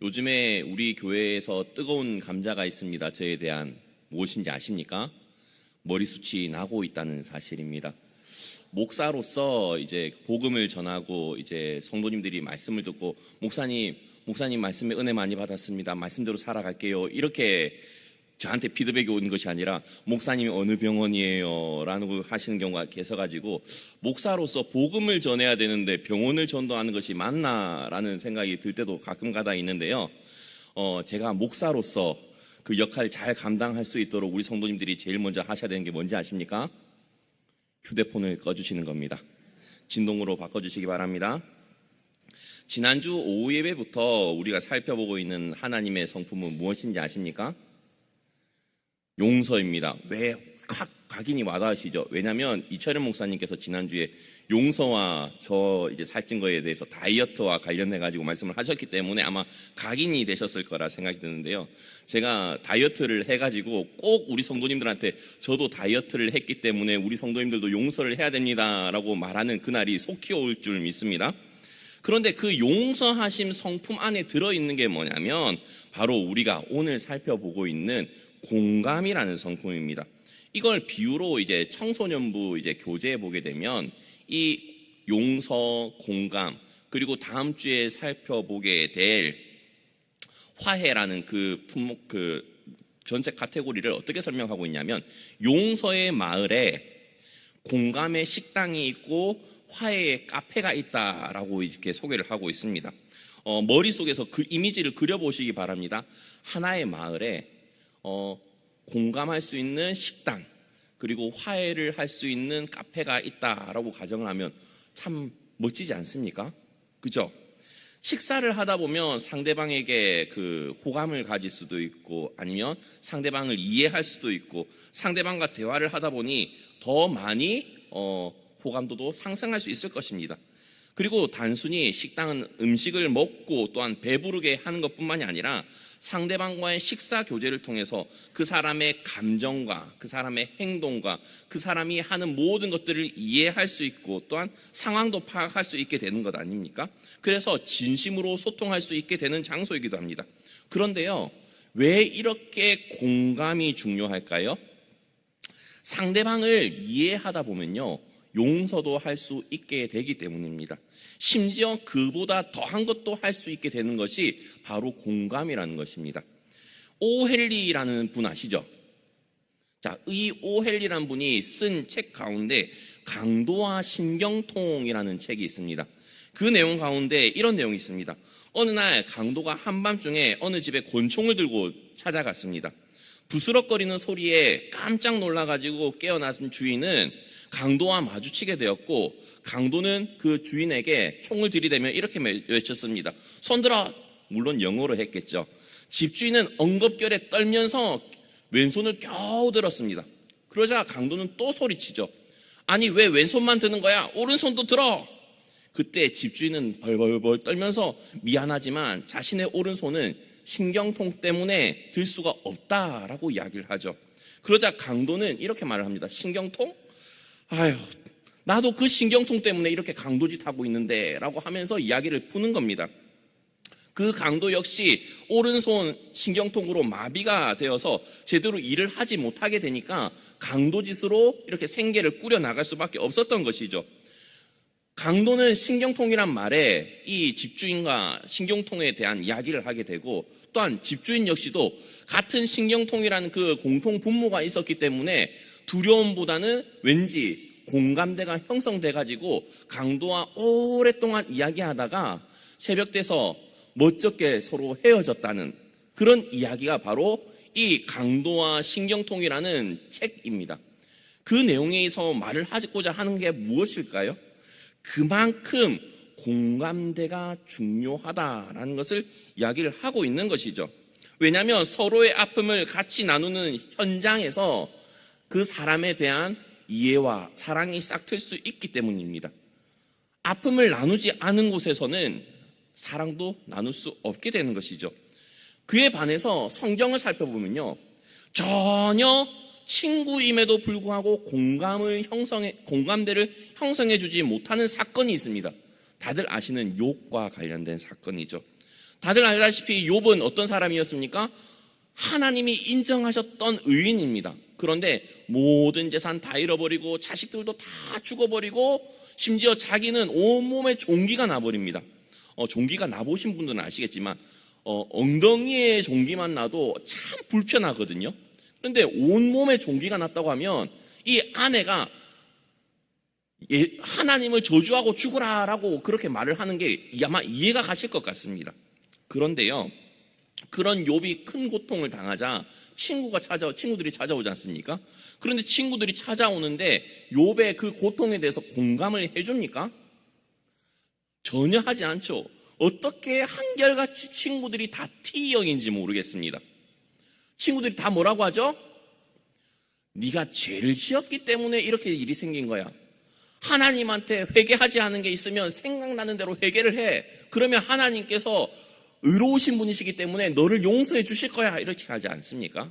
요즘에 우리 교회에서 뜨거운 감자가 있습니다. 저에 대한 무엇인지 아십니까? 머리숱이 나고 있다는 사실입니다. 목사로서 이제 복음을 전하고 이제 성도님들이 말씀을 듣고 목사님 말씀에 은혜 많이 받았습니다. 말씀대로 살아갈게요. 이렇게 저한테 피드백이 온 것이 아니라 목사님이 어느 병원이에요? 라고 하시는 경우가 계셔가지고 목사로서 복음을 전해야 되는데 병원을 전도하는 것이 맞나? 라는 생각이 들 때도 가끔가다 있는데요. 제가 목사로서 그 역할을 잘 감당할 수 있도록 우리 성도님들이 제일 먼저 하셔야 되는 게 뭔지 아십니까? 휴대폰을 꺼주시는 겁니다. 진동으로 바꿔주시기 바랍니다. 지난주 오후 예배부터 우리가 살펴보고 있는 하나님의 성품은 무엇인지 아십니까? 용서입니다. 왜 각인이 와닿으시죠? 왜냐하면 이철현 목사님께서 지난주에 용서와 저 이제 살찐 거에 대해서 다이어트와 관련해 가지고 말씀을 하셨기 때문에 아마 각인이 되셨을 거라 생각이 드는데요. 제가 다이어트를 해가지고 꼭 우리 성도님들한테 저도 다이어트를 했기 때문에 우리 성도님들도 용서를 해야 됩니다라고 말하는 그날이 속히 올 줄 믿습니다. 그런데 그 용서하심 성품 안에 들어있는 게 뭐냐면 바로 우리가 오늘 살펴보고 있는 공감이라는 성품입니다. 이걸 비유로 이제 청소년부 이제 교재에 보게 되면 이 용서, 공감, 그리고 다음 주에 살펴보게 될 화해라는 그 품목, 그 전체 카테고리를 어떻게 설명하고 있냐면 용서의 마을에 공감의 식당이 있고 화해의 카페가 있다라고 이렇게 소개를 하고 있습니다. 머릿속에서 그 이미지를 그려보시기 바랍니다. 하나의 마을에 공감할 수 있는 식당 그리고 화해를 할 수 있는 카페가 있다라고 가정을 하면 참 멋지지 않습니까? 그죠? 식사를 하다 보면 상대방에게 그 호감을 가질 수도 있고 아니면 상대방을 이해할 수도 있고 상대방과 대화를 하다 보니 더 많이 호감도도 상승할 수 있을 것입니다. 그리고 단순히 식당은 음식을 먹고 또한 배부르게 하는 것뿐만이 아니라 상대방과의 식사 교제를 통해서 그 사람의 감정과 그 사람의 행동과 그 사람이 하는 모든 것들을 이해할 수 있고 또한 상황도 파악할 수 있게 되는 것 아닙니까? 그래서 진심으로 소통할 수 있게 되는 장소이기도 합니다. 그런데요, 왜 이렇게 공감이 중요할까요? 상대방을 이해하다 보면요, 용서도 할 수 있게 되기 때문입니다. 심지어 그보다 더한 것도 할 수 있게 되는 것이 바로 공감이라는 것입니다. 오헨리라는 분 아시죠? 자, 이 오헨리라는 분이 쓴 책 가운데 강도와 신경통이라는 책이 있습니다. 그 내용 가운데 이런 내용이 있습니다. 어느 날 강도가 한밤중에 어느 집에 권총을 들고 찾아갔습니다. 부스럭거리는 소리에 깜짝 놀라가지고 깨어난 주인은 강도와 마주치게 되었고 강도는 그 주인에게 총을 들이대며 이렇게 외쳤습니다. 손들어! 물론 영어로 했겠죠. 집주인은 엉겁결에 떨면서 왼손을 겨우 들었습니다. 그러자 강도는 또 소리치죠. 아니 왜 왼손만 드는 거야? 오른손도 들어! 그때 집주인은 벌벌벌 떨면서 미안하지만 자신의 오른손은 신경통 때문에 들 수가 없다라고 이야기를 하죠. 그러자 강도는 이렇게 말을 합니다. 신경통? 아휴, 나도 그 신경통 때문에 이렇게 강도짓 하고 있는데 라고 하면서 이야기를 푸는 겁니다. 그 강도 역시 오른손 신경통으로 마비가 되어서 제대로 일을 하지 못하게 되니까 강도짓으로 이렇게 생계를 꾸려나갈 수밖에 없었던 것이죠. 강도는 신경통이란 말에 이 집주인과 신경통에 대한 이야기를 하게 되고 또한 집주인 역시도 같은 신경통이라는 그 공통 분모가 있었기 때문에 두려움보다는 왠지 공감대가 형성돼가지고 강도와 오랫동안 이야기하다가 새벽 돼서 멋쩍게 서로 헤어졌다는 그런 이야기가 바로 이 강도와 신경통이라는 책입니다. 그 내용에서 말을 하고자 하는 게 무엇일까요? 그만큼 공감대가 중요하다라는 것을 이야기를 하고 있는 것이죠. 왜냐하면 서로의 아픔을 같이 나누는 현장에서 그 사람에 대한 이해와 사랑이 싹틀 수 있기 때문입니다. 아픔을 나누지 않은 곳에서는 사랑도 나눌 수 없게 되는 것이죠. 그에 반해서 성경을 살펴보면요, 전혀 친구임에도 불구하고 공감대를 형성해 주지 못하는 사건이 있습니다. 다들 아시는 욥과 관련된 사건이죠. 다들 알다시피 욥은 어떤 사람이었습니까? 하나님이 인정하셨던 의인입니다. 그런데 모든 재산 다 잃어버리고 자식들도 다 죽어버리고 심지어 자기는 온몸에 종기가 나버립니다. 종기가 나보신 분들은 아시겠지만 엉덩이에 종기만 나도 참 불편하거든요. 그런데 온몸에 종기가 났다고 하면 이 아내가 하나님을 저주하고 죽으라라고 그렇게 말을 하는 게 아마 이해가 가실 것 같습니다. 그런데요, 그런 욥이 큰 고통을 당하자 친구들이 찾아오지 않습니까? 그런데 친구들이 찾아오는데 욥의 그 고통에 대해서 공감을 해줍니까? 전혀 하지 않죠. 어떻게 한결같이 친구들이 다 T형인지 모르겠습니다. 친구들이 다 뭐라고 하죠? 네가 죄를 지었기 때문에 이렇게 일이 생긴 거야. 하나님한테 회개하지 않은 게 있으면 생각나는 대로 회개를 해. 그러면 하나님께서 의로우신 분이시기 때문에 너를 용서해 주실 거야. 이렇게 하지 않습니까?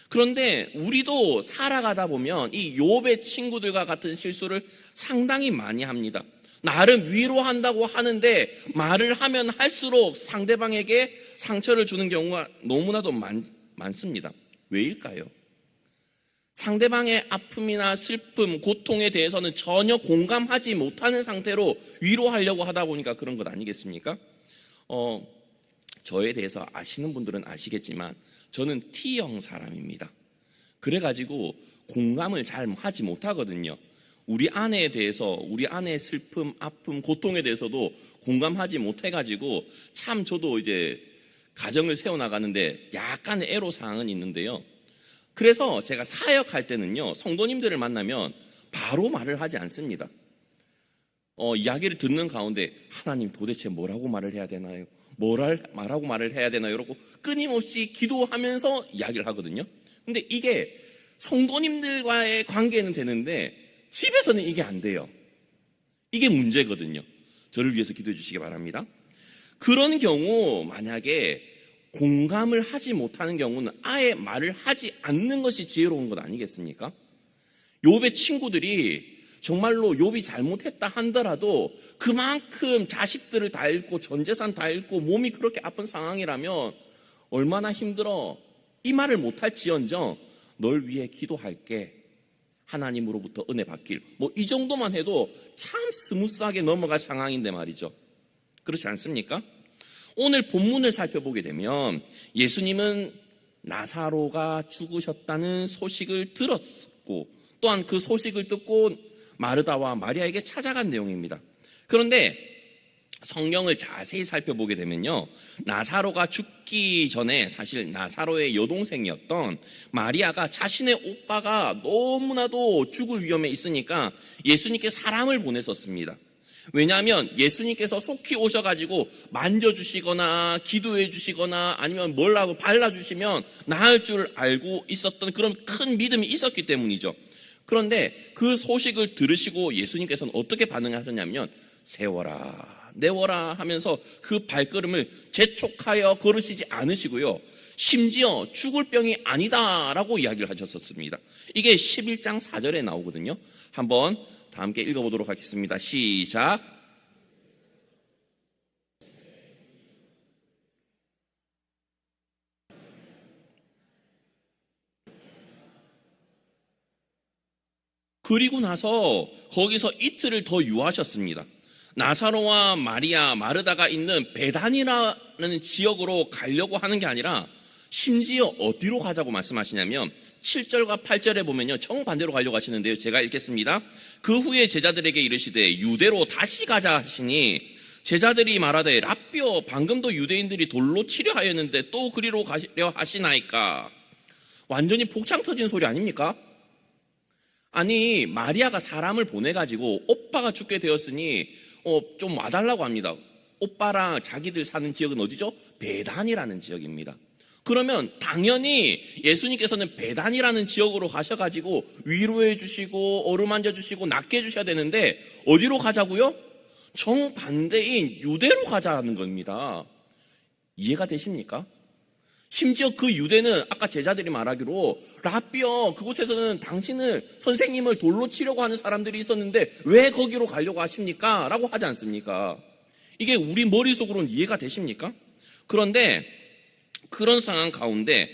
그런데 우리도 살아가다 보면 이 욥의 친구들과 같은 실수를 상당히 많이 합니다. 나름 위로한다고 하는데 말을 하면 할수록 상대방에게 상처를 주는 경우가 너무나도 많습니다. 왜일까요? 상대방의 아픔이나 슬픔, 고통에 대해서는 전혀 공감하지 못하는 상태로 위로하려고 하다 보니까 그런 것 아니겠습니까? 저에 대해서 아시는 분들은 아시겠지만 저는 T형 사람입니다. 그래가지고 공감을 잘 하지 못하거든요. 우리 아내에 대해서, 우리 아내의 슬픔, 아픔, 고통에 대해서도 공감하지 못해가지고 참 저도 이제 가정을 세워나가는데 약간의 애로사항은 있는데요. 그래서 제가 사역할 때는요, 성도님들을 만나면 바로 말을 하지 않습니다. 이야기를 듣는 가운데 하나님 도대체 뭐라고 말을 해야 되나요? 말하고 말을 해야 되나요? 이러고 끊임없이 기도하면서 이야기를 하거든요. 근데 이게 성도님들과의 관계는 되는데 집에서는 이게 안 돼요. 이게 문제거든요. 저를 위해서 기도해 주시기 바랍니다. 그런 경우 만약에 공감을 하지 못하는 경우는 아예 말을 하지 않는 것이 지혜로운 것 아니겠습니까? 욥의 친구들이 정말로 욥이 잘못했다 한더라도 그만큼 자식들을 다 잃고 전 재산 다 잃고 몸이 그렇게 아픈 상황이라면 얼마나 힘들어. 이 말을 못할지언정 널 위해 기도할게. 하나님으로부터 은혜 받길. 이 정도만 해도 참 스무스하게 넘어갈 상황인데 말이죠. 그렇지 않습니까? 오늘 본문을 살펴보게 되면 예수님은 나사로가 죽으셨다는 소식을 들었고 또한 그 소식을 듣고 마르다와 마리아에게 찾아간 내용입니다. 그런데 성경을 자세히 살펴보게 되면요, 나사로가 죽기 전에 사실 나사로의 여동생이었던 마리아가 자신의 오빠가 너무나도 죽을 위험에 있으니까 예수님께 사람을 보냈었습니다. 왜냐하면 예수님께서 속히 오셔가지고 만져주시거나 기도해 주시거나 아니면 뭘라고 발라주시면 나을 줄 알고 있었던 그런 큰 믿음이 있었기 때문이죠. 그런데 그 소식을 들으시고 예수님께서는 어떻게 반응하셨냐면 세워라 내워라 하면서 그 발걸음을 재촉하여 걸으시지 않으시고요, 심지어 죽을 병이 아니다라고 이야기를 하셨었습니다. 이게 11장 4절에 나오거든요. 한번 다 함께 읽어보도록 하겠습니다. 시작. 그리고 나서 거기서 이틀을 더 유하셨습니다. 나사로와 마리아, 마르다가 있는 베단이라는 지역으로 가려고 하는 게 아니라 심지어 어디로 가자고 말씀하시냐면 7절과 8절에 보면요, 정반대로 가려고 하시는데요. 제가 읽겠습니다. 그 후에 제자들에게 이르시되 유대로 다시 가자 하시니 제자들이 말하되 라삐어 방금도 유대인들이 돌로 치려 하였는데 또 그리로 가려 하시나이까. 완전히 폭창 터진 소리 아닙니까? 아니 마리아가 사람을 보내가지고 오빠가 죽게 되었으니 좀 와달라고 합니다. 오빠랑 자기들 사는 지역은 어디죠? 베단이라는 지역입니다. 그러면 당연히 예수님께서는 베단이라는 지역으로 가셔가지고 위로해 주시고 어루만져 주시고 낫게 해주셔야 되는데 어디로 가자고요? 정반대인 유대로 가자는 겁니다. 이해가 되십니까? 심지어 그 유대는 아까 제자들이 말하기로 라삐어 그곳에서는 당신은 선생님을 돌로 치려고 하는 사람들이 있었는데 왜 거기로 가려고 하십니까? 라고 하지 않습니까? 이게 우리 머릿속으로는 이해가 되십니까? 그런데 그런 상황 가운데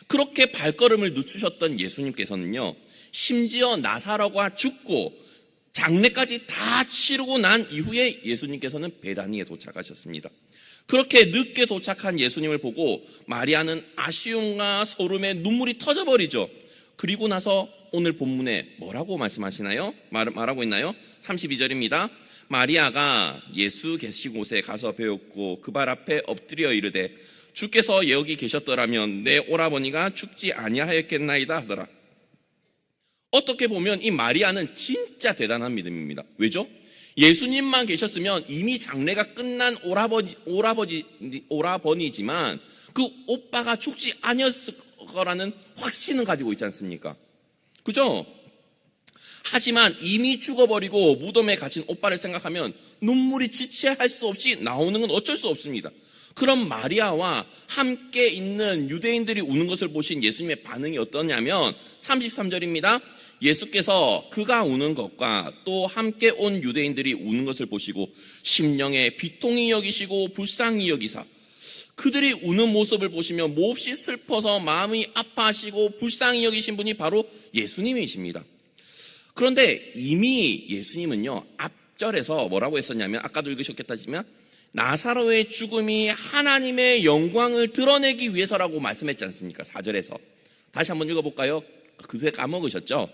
그렇게 발걸음을 늦추셨던 예수님께서는요, 심지어 나사로가 죽고 장례까지 다 치르고 난 이후에 예수님께서는 베다니에 도착하셨습니다. 그렇게 늦게 도착한 예수님을 보고 마리아는 아쉬움과 서름에 눈물이 터져버리죠. 그리고 나서 오늘 본문에 뭐라고 말씀하시나요? 말하고 있나요? 32절입니다. 마리아가 예수 계신 곳에 가서 배웠고 그 발 앞에 엎드려 이르되 주께서 여기 계셨더라면 내 오라버니가 죽지 아니하였겠나이다 하더라. 어떻게 보면 이 마리아는 진짜 대단한 믿음입니다. 왜죠? 예수님만 계셨으면 이미 장례가 끝난 오라버니지만 그 오빠가 죽지 아니었을 거라는 확신은 가지고 있지 않습니까? 그죠? 하지만 이미 죽어버리고 무덤에 갇힌 오빠를 생각하면 눈물이 지체할 수 없이 나오는 건 어쩔 수 없습니다. 그럼 마리아와 함께 있는 유대인들이 우는 것을 보신 예수님의 반응이 어떠냐면 33절입니다. 예수께서 그가 우는 것과 또 함께 온 유대인들이 우는 것을 보시고 심령에 비통히 여기시고 불쌍히 여기사 그들이 우는 모습을 보시며 몹시 슬퍼서 마음이 아파하시고 불쌍히 여기신 분이 바로 예수님이십니다. 그런데 이미 예수님은요, 앞절에서 뭐라고 했었냐면 아까도 읽으셨겠다지만 나사로의 죽음이 하나님의 영광을 드러내기 위해서라고 말씀했지 않습니까? 4절에서 다시 한번 읽어볼까요? 그새 까먹으셨죠?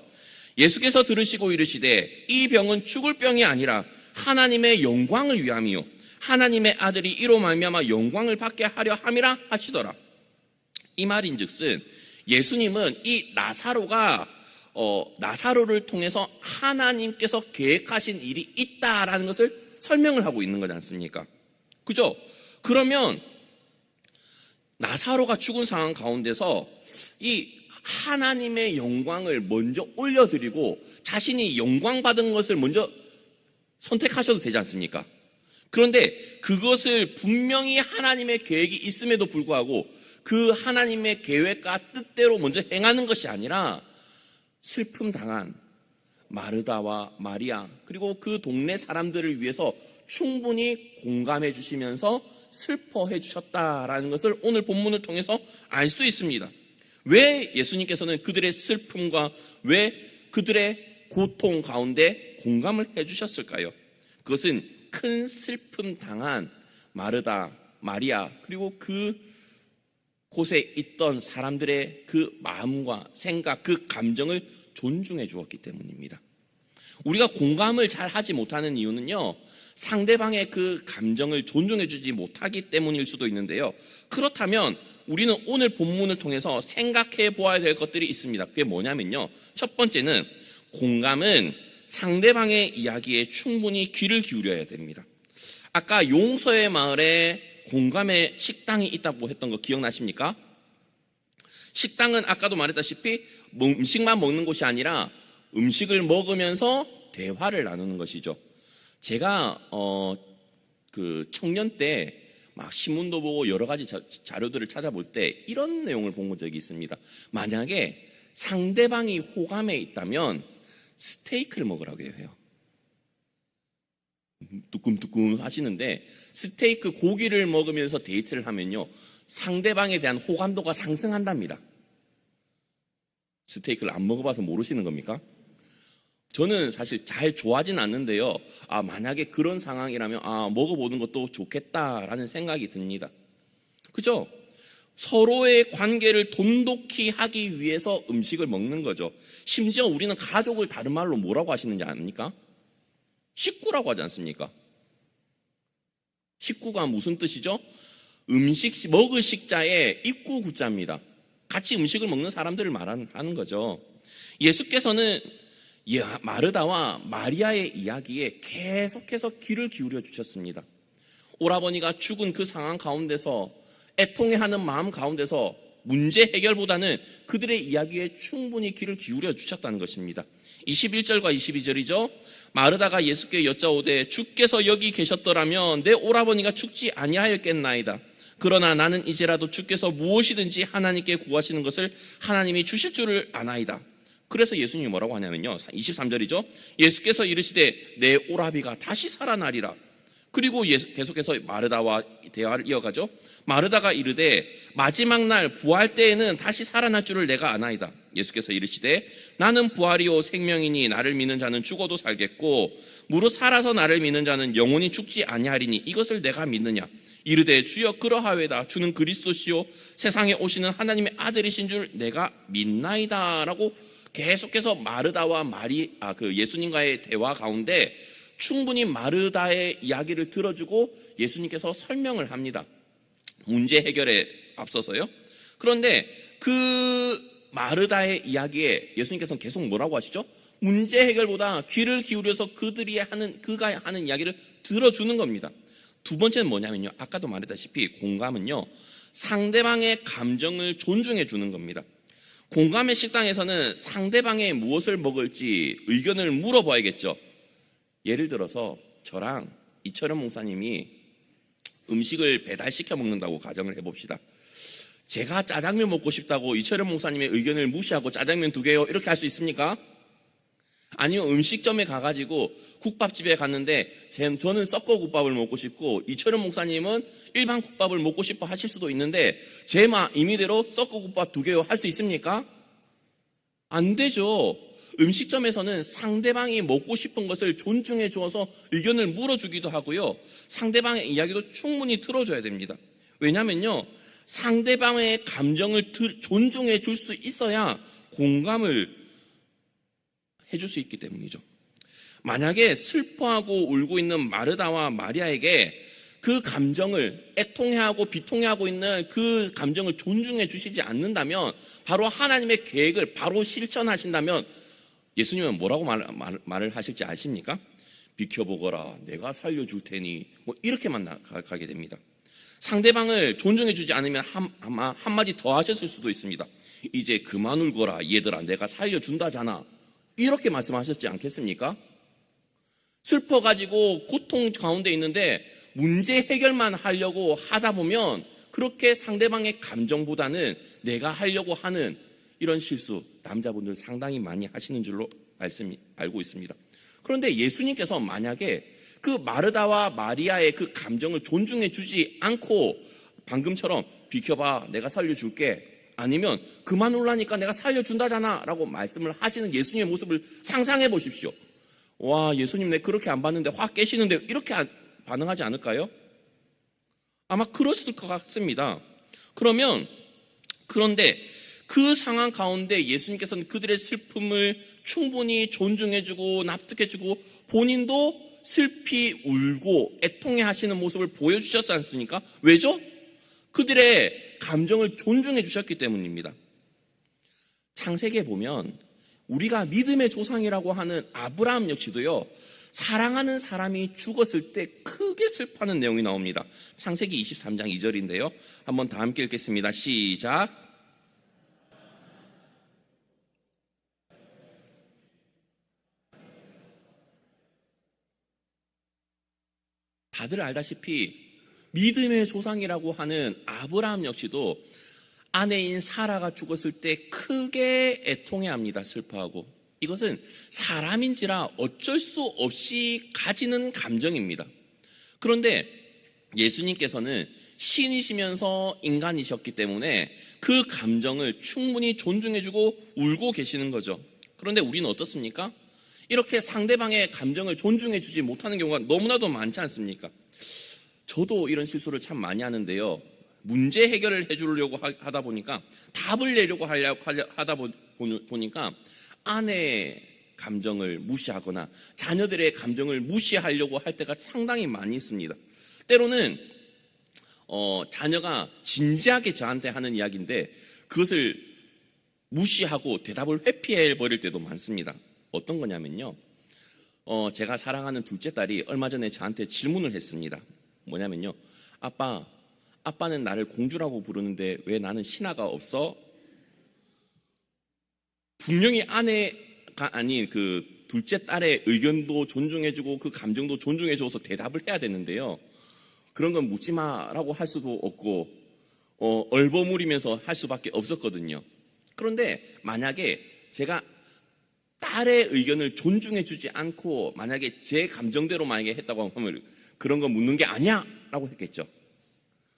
예수께서 들으시고 이르시되 이 병은 죽을 병이 아니라 하나님의 영광을 위함이요 하나님의 아들이 이로 말미암아 영광을 받게 하려 함이라 하시더라. 이 말인즉슨 예수님은 이 나사로를 통해서 하나님께서 계획하신 일이 있다라는 것을 설명을 하고 있는 거지 않습니까? 그죠? 그러면 나사로가 죽은 상황 가운데서 이 하나님의 영광을 먼저 올려드리고 자신이 영광 받은 것을 먼저 선택하셔도 되지 않습니까? 그런데 그것을 분명히 하나님의 계획이 있음에도 불구하고 그 하나님의 계획과 뜻대로 먼저 행하는 것이 아니라 슬픔 당한 마르다와 마리아 그리고 그 동네 사람들을 위해서 충분히 공감해 주시면서 슬퍼해 주셨다라는 것을 오늘 본문을 통해서 알 수 있습니다. 왜 예수님께서는 그들의 슬픔과 왜 그들의 고통 가운데 공감을 해 주셨을까요? 그것은 큰 슬픔 당한 마르다, 마리아 그리고 그 곳에 있던 사람들의 그 마음과 생각, 그 감정을 존중해 주었기 때문입니다. 우리가 공감을 잘 하지 못하는 이유는요, 상대방의 그 감정을 존중해 주지 못하기 때문일 수도 있는데요. 그렇다면 우리는 오늘 본문을 통해서 생각해 보아야 될 것들이 있습니다. 그게 뭐냐면요, 첫 번째는 공감은 상대방의 이야기에 충분히 귀를 기울여야 됩니다. 아까 용서의 마을에 공감의 식당이 있다고 했던 거 기억나십니까? 식당은 아까도 말했다시피 음식만 먹는 곳이 아니라 음식을 먹으면서 대화를 나누는 것이죠. 제가 그 청년 때 막 신문도 보고 여러 가지 자료들을 찾아볼 때 이런 내용을 본 적이 있습니다. 만약에 상대방이 호감에 있다면 스테이크를 먹으라고 해요. 뚜끔뚜끔 하시는데 스테이크 고기를 먹으면서 데이트를 하면요, 상대방에 대한 호감도가 상승한답니다. 스테이크를 안 먹어봐서 모르시는 겁니까? 저는 사실 잘 좋아하진 않는데요. 만약에 그런 상황이라면 먹어보는 것도 좋겠다라는 생각이 듭니다. 그죠? 서로의 관계를 돈독히 하기 위해서 음식을 먹는 거죠. 심지어 우리는 가족을 다른 말로 뭐라고 하시는지 아닙니까? 식구라고 하지 않습니까? 식구가 무슨 뜻이죠? 먹을 식자의 입구 구자입니다. 같이 음식을 먹는 사람들을 말하는 거죠. 예수께서는 마르다와 마리아의 이야기에 계속해서 귀를 기울여 주셨습니다. 오라버니가 죽은 그 상황 가운데서 애통해하는 마음 가운데서 문제 해결보다는 그들의 이야기에 충분히 귀를 기울여 주셨다는 것입니다. 21절과 22절이죠. 마르다가 예수께 여짜오되 주께서 여기 계셨더라면 내 오라버니가 죽지 아니하였겠나이다. 그러나 나는 이제라도 주께서 무엇이든지 하나님께 구하시는 것을 하나님이 주실 줄을 아나이다. 그래서 예수님이 뭐라고 하냐면요, 23절이죠. 예수께서 이르시되 내 오라비가 다시 살아나리라. 그리고 계속해서 마르다와 대화를 이어가죠. 마르다가 이르되 마지막 날 부활 때에는 다시 살아날 줄을 내가 아나이다. 예수께서 이르시되 나는 부활이요 생명이니 나를 믿는 자는 죽어도 살겠고 무릇 살아서 나를 믿는 자는 영원히 죽지 아니하리니 이것을 내가 믿느냐. 이르되 주여 그러하외다. 주는 그리스도시요 세상에 오시는 하나님의 아들이신 줄 내가 믿나이다. 라고 계속해서 마르다와 예수님과의 대화 가운데 충분히 마르다의 이야기를 들어주고 예수님께서 설명을 합니다. 문제 해결에 앞서서요. 그런데 그 마르다의 이야기에 예수님께서는 계속 뭐라고 하시죠? 문제 해결보다 귀를 기울여서 그가 하는 이야기를 들어주는 겁니다. 두 번째는 뭐냐면요. 아까도 말했다시피 공감은요. 상대방의 감정을 존중해 주는 겁니다. 공감의 식당에서는 상대방의 무엇을 먹을지 의견을 물어봐야겠죠. 예를 들어서 저랑 이철현 목사님이 음식을 배달시켜 먹는다고 가정을 해봅시다. 제가 짜장면 먹고 싶다고 이철현 목사님의 의견을 무시하고 짜장면 2개요 이렇게 할 수 있습니까? 아니면 음식점에 가가지고 국밥집에 갔는데 저는 섞어국밥을 먹고 싶고 이철현 목사님은 일반 국밥을 먹고 싶어 하실 수도 있는데 제 임의대로 섞어국밥 2개요 할 수 있습니까? 안 되죠. 음식점에서는 상대방이 먹고 싶은 것을 존중해 주어서 의견을 물어주기도 하고요. 상대방의 이야기도 충분히 들어줘야 됩니다. 왜냐면요. 상대방의 감정을 존중해 줄 수 있어야 공감을 해줄 수 있기 때문이죠. 만약에 슬퍼하고 울고 있는 마르다와 마리아에게 그 감정을 애통해하고 비통해하고 있는 그 감정을 존중해 주시지 않는다면 바로 하나님의 계획을 바로 실천하신다면 예수님은 뭐라고 말을 하실지 아십니까? 비켜보거라 내가 살려줄 테니 이렇게만 가게 됩니다. 상대방을 존중해 주지 않으면 아마 한마디 더 하셨을 수도 있습니다. 이제 그만 울거라 얘들아 내가 살려준다잖아 이렇게 말씀하셨지 않겠습니까? 슬퍼가지고 고통 가운데 있는데 문제 해결만 하려고 하다 보면 그렇게 상대방의 감정보다는 내가 하려고 하는 이런 실수 남자분들 상당히 많이 하시는 줄로 알고 있습니다. 그런데 예수님께서 만약에 그 마르다와 마리아의 그 감정을 존중해 주지 않고 방금처럼 비켜봐 내가 살려줄게 아니면 그만 울라니까 내가 살려준다잖아 라고 말씀을 하시는 예수님의 모습을 상상해 보십시오. 와 예수님 내 그렇게 안 봤는데 확 깨시는데 이렇게 반응하지 않을까요? 아마 그랬을 것 같습니다. 그런데 그 상황 가운데 예수님께서는 그들의 슬픔을 충분히 존중해주고 납득해주고 본인도 슬피 울고 애통해 하시는 모습을 보여주셨지 않습니까? 왜죠? 그들의 감정을 존중해 주셨기 때문입니다. 창세기에 보면 우리가 믿음의 조상이라고 하는 아브라함 역시도요. 사랑하는 사람이 죽었을 때 크게 슬퍼하는 내용이 나옵니다. 창세기 23장 2절인데요. 한번 다 함께 읽겠습니다. 시작. 다들 알다시피 믿음의 조상이라고 하는 아브라함 역시도 아내인 사라가 죽었을 때 크게 애통해합니다. 슬퍼하고. 이것은 사람인지라 어쩔 수 없이 가지는 감정입니다. 그런데 예수님께서는 신이시면서 인간이셨기 때문에 그 감정을 충분히 존중해주고 울고 계시는 거죠. 그런데 우리는 어떻습니까? 이렇게 상대방의 감정을 존중해주지 못하는 경우가 너무나도 많지 않습니까? 저도 이런 실수를 참 많이 하는데요. 문제 해결을 해주려고 하다 보니까 답을 내려고 하다 보니까 아내의 감정을 무시하거나 자녀들의 감정을 무시하려고 할 때가 상당히 많이 있습니다. 때로는 자녀가 진지하게 저한테 하는 이야기인데 그것을 무시하고 대답을 회피해 버릴 때도 많습니다. 어떤 거냐면요. 제가 사랑하는 둘째 딸이 얼마 전에 저한테 질문을 했습니다. 뭐냐면요. 아빠는 나를 공주라고 부르는데 왜 나는 신하가 없어? 분명히 아내가 아닌 그 둘째 딸의 의견도 존중해주고 그 감정도 존중해줘서 대답을 해야 되는데요. 그런 건 묻지 마라고 할 수도 없고 얼버무리면서 할 수밖에 없었거든요. 그런데 만약에 제가 딸의 의견을 존중해주지 않고 만약에 제 감정대로 만약에 했다고 하면 그런 거 묻는 게 아니야 라고 했겠죠.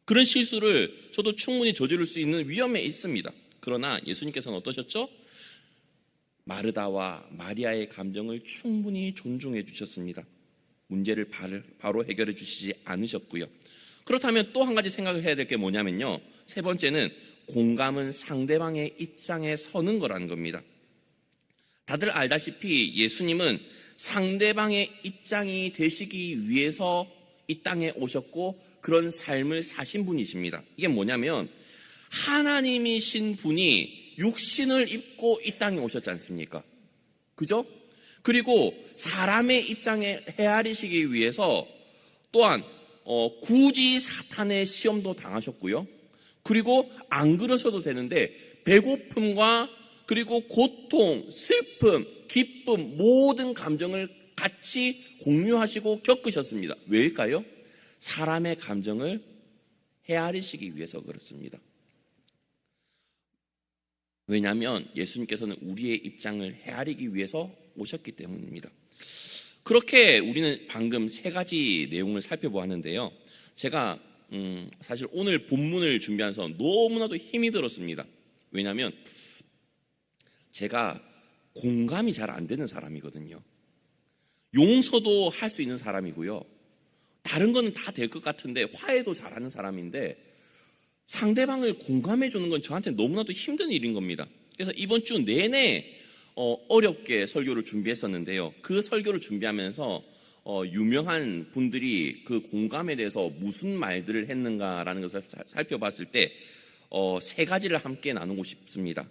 그런 실수를 저도 충분히 저지를 수 있는 위험에 있습니다. 그러나 예수님께서는 어떠셨죠? 마르다와 마리아의 감정을 충분히 존중해 주셨습니다. 문제를 바로 해결해 주시지 않으셨고요. 그렇다면 또 한 가지 생각을 해야 될 게 뭐냐면요, 세 번째는 공감은 상대방의 입장에 서는 거라는 겁니다. 다들 알다시피 예수님은 상대방의 입장이 되시기 위해서 이 땅에 오셨고 그런 삶을 사신 분이십니다. 이게 뭐냐면 하나님이신 분이 육신을 입고 이 땅에 오셨지 않습니까? 그죠? 그리고 사람의 입장에 헤아리시기 위해서 또한 굳이 사탄의 시험도 당하셨고요. 그리고 안 그러셔도 되는데 배고픔과 그리고 고통, 슬픔, 기쁨 모든 감정을 같이 공유하시고 겪으셨습니다. 왜일까요? 사람의 감정을 헤아리시기 위해서 그렇습니다. 왜냐하면 예수님께서는 우리의 입장을 헤아리기 위해서 오셨기 때문입니다. 그렇게 우리는 방금 세 가지 내용을 살펴보았는데요. 제가 사실 오늘 본문을 준비하면서 너무나도 힘이 들었습니다. 왜냐하면 제가 공감이 잘 안 되는 사람이거든요. 용서도 할 수 있는 사람이고요. 다른 거는 다 될 것 같은데 화해도 잘하는 사람인데 상대방을 공감해 주는 건 저한테 너무나도 힘든 일인 겁니다. 그래서 이번 주 내내 어렵게 설교를 준비했었는데요. 그 설교를 준비하면서 유명한 분들이 그 공감에 대해서 무슨 말들을 했는가라는 것을 살펴봤을 때 세 가지를 함께 나누고 싶습니다.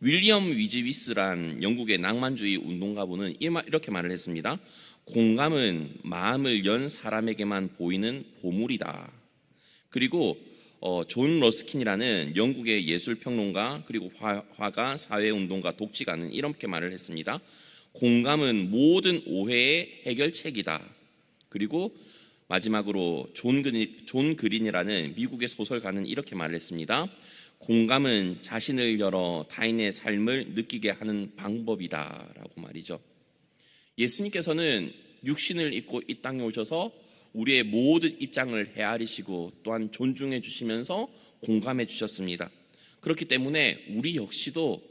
윌리엄 위즈위스란 영국의 낭만주의 운동가분은 이렇게 말을 했습니다. 공감은 마음을 연 사람에게만 보이는 보물이다. 그리고 존 러스킨이라는 영국의 예술평론가 그리고 화가, 사회운동가, 독지가는 이렇게 말을 했습니다. 공감은 모든 오해의 해결책이다. 그리고 마지막으로 존 그린이라는 미국의 소설가는 이렇게 말을 했습니다. 공감은 자신을 열어 타인의 삶을 느끼게 하는 방법이다 라고 말이죠. 예수님께서는 육신을 입고 이 땅에 오셔서 우리의 모든 입장을 헤아리시고 또한 존중해 주시면서 공감해 주셨습니다. 그렇기 때문에 우리 역시도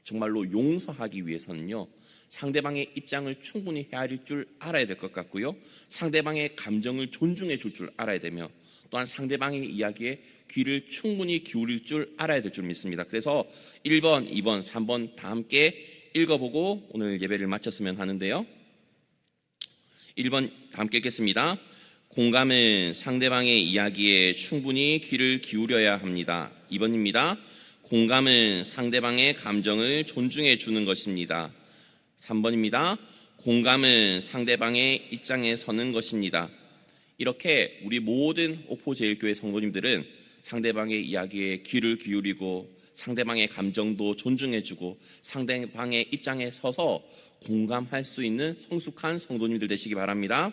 정말로 용서하기 위해서는요, 상대방의 입장을 충분히 헤아릴 줄 알아야 될 것 같고요, 상대방의 감정을 존중해 줄 줄 알아야 되며 또한 상대방의 이야기에 귀를 충분히 기울일 줄 알아야 될 줄 믿습니다. 그래서 1번, 2번, 3번 다 함께 읽어보고 오늘 예배를 마쳤으면 하는데요. 1번 다 함께 읽겠습니다. 공감은 상대방의 이야기에 충분히 귀를 기울여야 합니다. 2번입니다. 공감은 상대방의 감정을 존중해 주는 것입니다. 3번입니다. 공감은 상대방의 입장에 서는 것입니다. 이렇게 우리 모든 옥포제일교회 성도님들은 상대방의 이야기에 귀를 기울이고 상대방의 감정도 존중해주고 상대방의 입장에 서서 공감할 수 있는 성숙한 성도님들 되시기 바랍니다.